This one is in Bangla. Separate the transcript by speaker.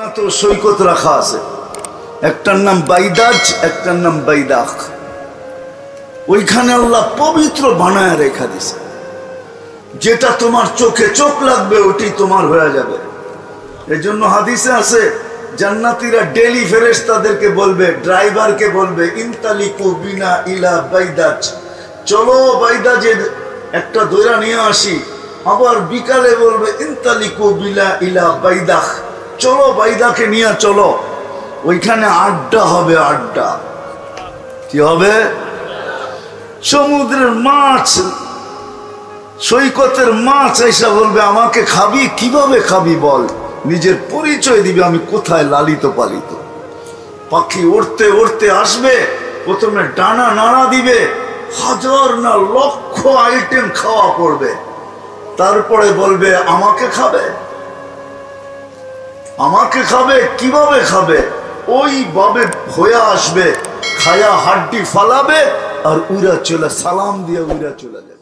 Speaker 1: জান্নাত ও সৈকত রাখা আছে, একটার নাম বাইদাজ, একটার নাম বাইদাখ। ওইখানে আল্লাহ পবিত্র বানায় রেখা দিছে, যেটা তোমার চোখে চোখ লাগবে ওটাই তোমার হয়ে যাবে। এই জন্য হাদিসে আছে জান্নাতীরা ডেলি ফেরেশতাদেরকে বলবে, ড্রাইভারকে বলবে, ইনতালিকু বিনা ইলা বাইদাজ, চলো বাইদাজের একটা দৈরা নিয়ে আসি। আবার বিকালে বলবে ইনতালিকু বিলা ইলা বাইদাখ, চলো বাইদাকে নিয়ে চলো। ওইখানে আড্ডা হবে, আড্ডা। কি হবে? সমুদ্রের মাছ, সৈকতের মাছ এসে বলবে আমাকে খাবি? কিভাবে খাবি বল? নিজের পরিচয় দিবে, আমি কোথায় লালিত পালিত। পাখি উড়তে উড়তে আসবে, প্রথমে ডানা নাড়া দিবে, হাজার না লক্ষ আইটেম খাওয়া পড়বে, তারপরে বলবে আমাকে খাবে, আমাকে খাবে। কিভাবে খাবে? ওইভাবে হয়ে আসবে, খায়া হাড্ডি ফালাবে আর উড়া চলে, সালাম দিয়ে উড়া চলে যাবে।